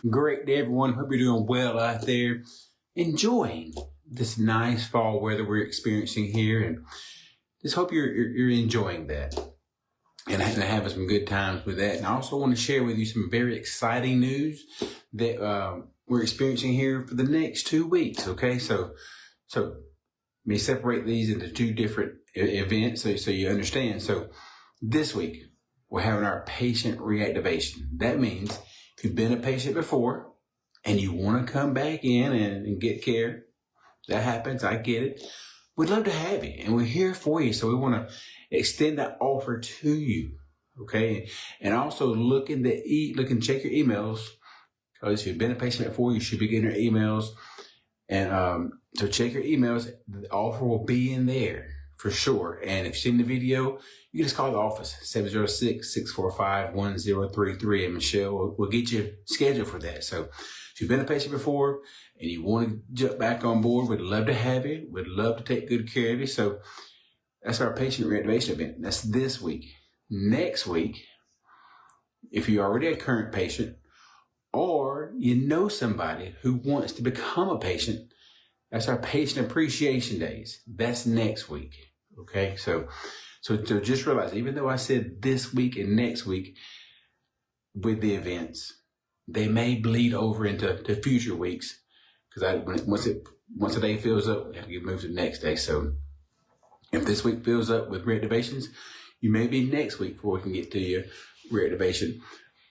Great day, everyone. Hope you're doing well out there, enjoying this nice fall weather we're experiencing here, and just hope you're enjoying that and having some good times with that. And I also want to share with you some very exciting news that we're experiencing here for the next 2 weeks. Okay, so let me separate these into two different events so you understand. So this week we're having our patient reactivation. That means if you've been a patient before and you want to come back in and get care, that happens. I get it. We'd love to have you, and we're here for you. So we want to extend that offer to you, okay? And also look and check your emails, because if you've been a patient before, you should be getting your emails. And so check your emails. The offer will be in there for sure. And if you've seen the video, you can just call the office, 706-645-1033, and Michelle will get you scheduled for that. So if you've been a patient before and you want to jump back on board, we'd love to have you. We'd love to take good care of you. So that's our patient reactivation event. That's this week. Next week, if you're already a current patient or you know somebody who wants to become a patient, that's our patient appreciation days. That's next week. Okay, so just realize, even though I said this week and next week with the events, they may bleed over into future weeks, because once a day fills up, we have to get moved to the next day. So if this week fills up with reactivations, you may be next week before we can get to your reactivation,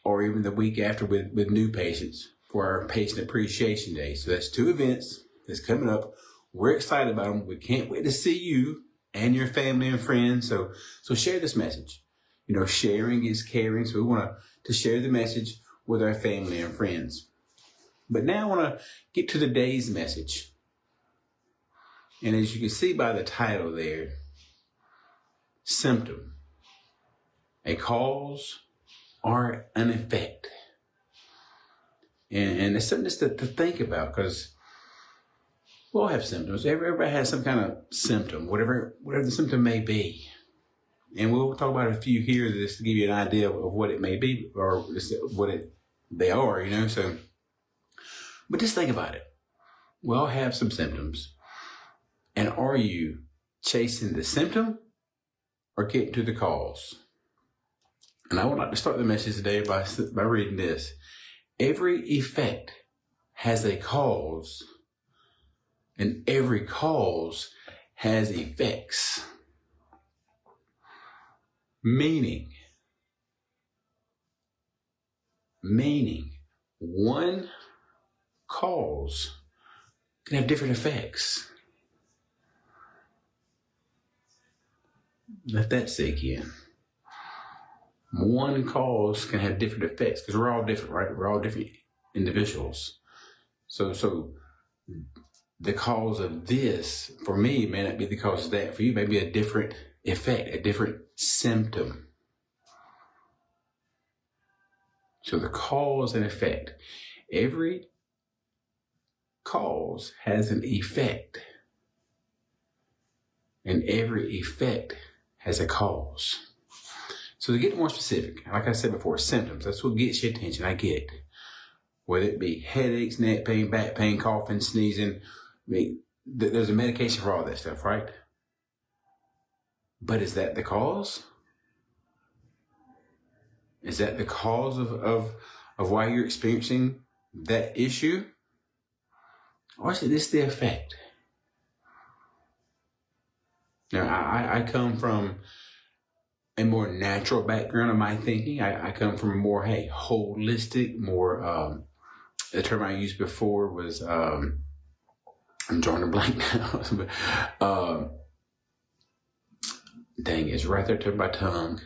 or even the week after with new patients for our patient appreciation day. So that's two events that's coming up. We're excited about them. We can't wait to see you and your family and friends. So share this message. You know, sharing is caring. So we want to share the message with our family and friends. But now I want to get to today's message. And as you can see by the title there, symptom, a cause or an effect. And it's something just to think about, because we all have symptoms. Everybody has some kind of symptom, whatever the symptom may be. And we'll talk about a few here just to give you an idea of what it may be, or they are, you know. So, but just think about it. We all have some symptoms. And are you chasing the symptom or getting to the cause? And I would like to start the message today by reading this. Every effect has a cause, and every cause has effects. Meaning, one cause can have different effects. Let that sink in. One cause can have different effects, because we're all different, right? We're all different individuals. So the cause of this for me may not be the cause of that. For you, may be a different effect, a different symptom. So the cause and effect. Every cause has an effect, and every effect has a cause. So to get more specific, like I said before, symptoms, that's what gets your attention. I get it. Whether it be headaches, neck pain, back pain, coughing, sneezing. I mean, there's a medication for all that stuff, right? But is that the cause? Is that the cause of why you're experiencing that issue? Or is this the effect? Now, I come from a more natural background of my thinking. I come from a more, holistic, more, the term I used before was, I'm drawing a blank now. Dang, it's right there to my tongue.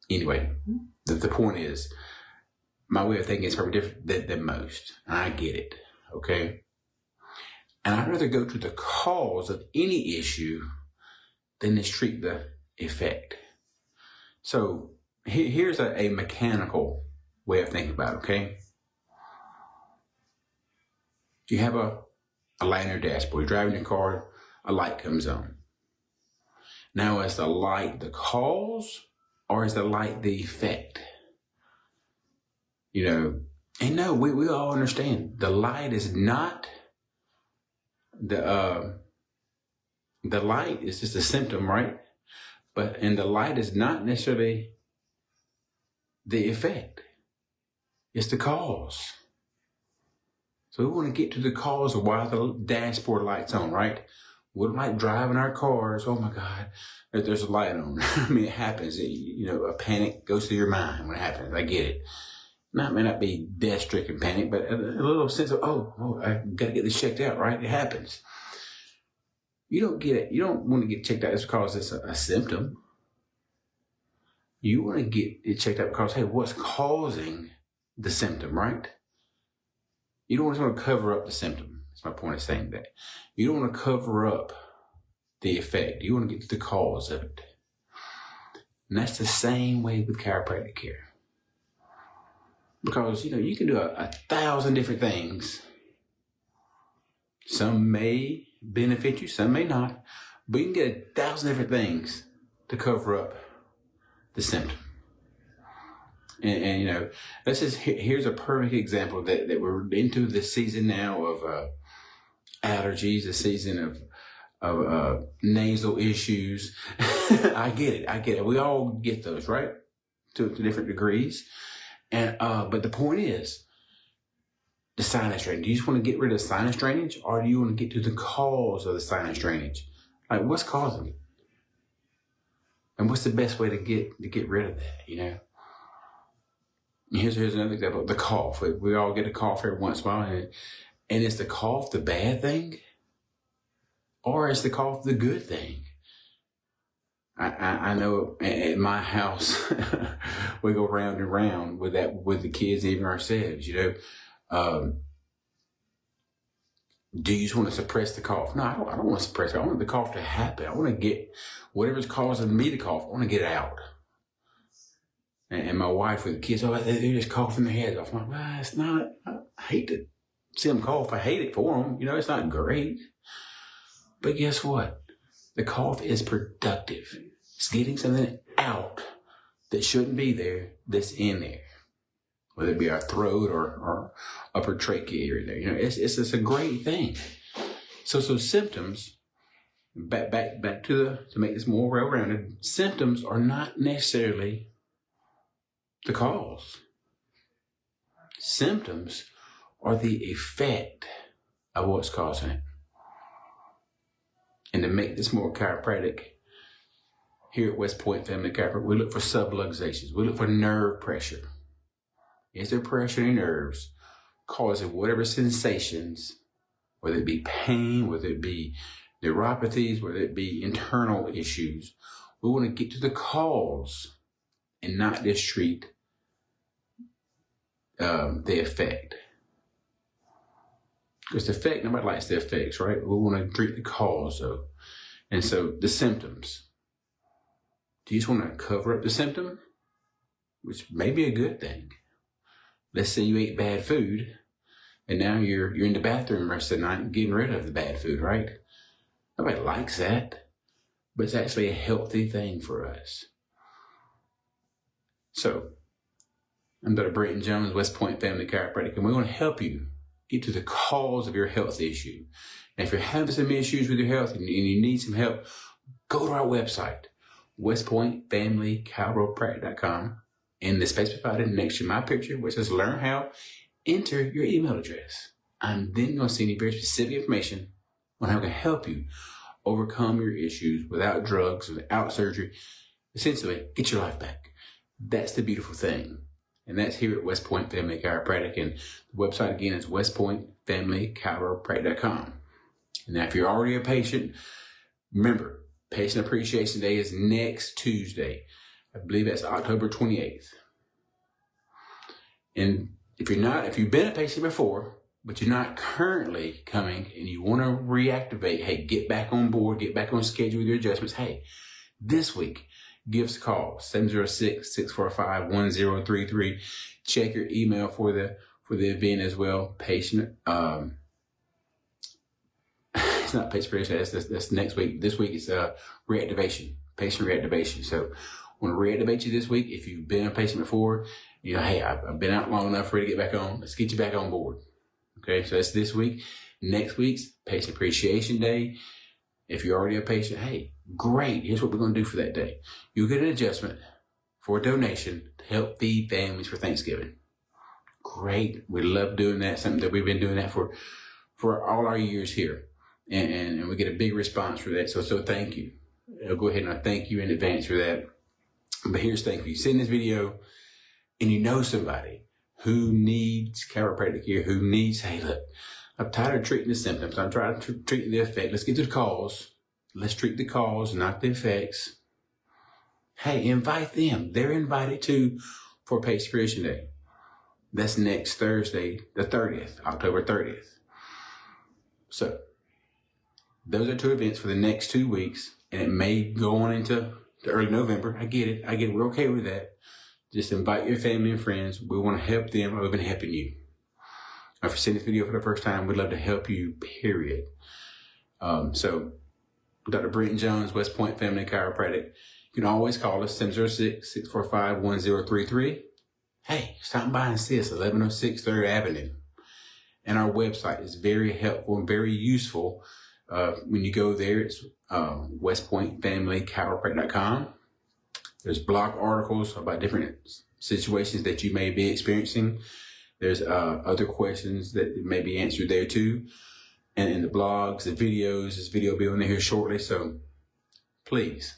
Anyway, the point is, my way of thinking is probably different than most. I get it, okay? And I'd rather go to the cause of any issue than just treat the effect. So here's a mechanical way of thinking about it, okay? You have a light on your dashboard. You're driving your car, a light comes on. Now, is the light the cause or is the light the effect? And no, we all understand the light is not the light is just a symptom, right? And the light is not necessarily the effect. It's the cause. So we want to get to the cause of why the dashboard light's on, right? We don't like driving our cars. Oh my God, there's a light on. I mean, it happens. A panic goes through your mind when it happens. I get it. It may not be death-stricken panic, but a little sense of, oh, I got to get this checked out, right? It happens. You don't get it. You don't want to get checked out just because it's a symptom. You want to get it checked out because, hey, what's causing the symptom, right? You don't want to cover up the symptom. That's my point of saying that. You don't want to cover up the effect. You want to get to the cause of it. And that's the same way with chiropractic care. Because, you can do a 1,000 different things. Some may benefit you, some may not. But you can get 1,000 different things to cover up the symptom. And let's just, here's a perfect example that we're into the season now of allergies, the season of nasal issues. I get it. We all get those, right? To different degrees. And but the point is, the sinus drainage. Do you just want to get rid of sinus drainage, or do you want to get to the cause of the sinus drainage? Like, what's causing it? And what's the best way to get rid of that, Here's another example. The cough. We all get a cough every once in a while. And is the cough the bad thing? Or is the cough the good thing? I know at my house, we go round and round with the kids, even ourselves, Do you just want to suppress the cough? No, I don't want to suppress it. I want the cough to happen. I want to get whatever's causing me to cough. I want to get it out. And my wife with the kids, they're just coughing their heads off. I'm like, well, it's not. I hate to see them cough. I hate it for them. It's not great. But guess what? The cough is productive. It's getting something out that shouldn't be there, that's in there. Whether it be our throat or upper trachea area there. It's a great thing. So symptoms, back to make this more well-rounded, symptoms are not necessarily the cause. Symptoms are the effect of what's causing it. And to make this more chiropractic, here at West Point Family Chiropractic, we look for subluxations. We look for nerve pressure. Is there pressure in your nerves causing whatever sensations, whether it be pain, whether it be neuropathies, whether it be internal issues? We want to get to the cause and not just treat the effect. Because the effect, nobody likes the effects, right? We want to treat the cause of. And so the symptoms. Do you just want to cover up the symptom? Which may be a good thing. Let's say you ate bad food and now you're in the bathroom the rest of the night getting rid of the bad food, right? Nobody likes that. But it's actually a healthy thing for us. So, I'm Dr. Brenton Jones, West Point Family Chiropractic, and we want to help you get to the cause of your health issue. And if you're having some issues with your health and you need some help, go to our website, westpointfamilychiropractic.com. In the space provided next to my picture, which says Learn How, enter your email address. I'm then going to send you very specific information on how I can help you overcome your issues without drugs, without surgery. Essentially, get your life back. That's the beautiful thing. And that's here at West Point Family Chiropractic. And the website again is westpointfamilychiropractic.com. And now if you're already a patient, remember, Patient Appreciation Day is next Tuesday. I believe that's October 28th. And if you've been a patient before, but you're not currently coming and you want to reactivate, hey, get back on board, get back on schedule with your adjustments. Hey, this week, give us a call, 706-645-1033. Check your email for the event as well. Patient, it's not patient appreciation, that's next week. This week it's reactivation, patient reactivation. So I want to reactivate you this week. If you've been a patient before You know, hey, I've been out long enough for you to get back on. Let's get you back on board. Okay, so that's this week. Next week's Patient Appreciation Day. If you're already a patient, hey, great. Here's what we're going to do for that day. You'll get an adjustment for a donation to help feed families for Thanksgiving. Great. We love doing that. Something that we've been doing that for all our years here. And we get a big response for that. So thank you. I'll go ahead and I thank you in advance for that. But here's the thing. If you've seen this video and you know somebody who needs chiropractic care, who needs, hey, look, I'm tired of treating the symptoms. I'm trying to treat the effect. Let's get to the cause. Let's treat the cause, not the effects. Hey, invite them. They're invited too for Patient Appreciation Day. That's next Thursday, the 30th, October 30th. So those are two events for the next 2 weeks, and it may go on into early November. I get it. We're okay with that. Just invite your family and friends. We want to help them. We've been helping you. If you're seeing this video for the first time, we'd love to help you, period. So Dr. Brenton Jones, West Point Family Chiropractic. You can always call us 706-645-1033. Hey, stop by and see us, 1106 3rd Avenue. And our website is very helpful and very useful. When you go there, it's westpointfamilychiropractic.com. There's blog articles about different situations that you may be experiencing. There's other questions that may be answered there too. And in the blogs, the videos, this video will be on there here shortly. So please,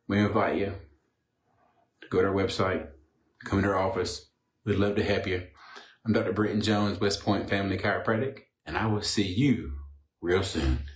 we invite you to go to our website, come into our office. We'd love to help you. I'm Dr. Brenton Jones, West Point Family Chiropractic, and I will see you real soon.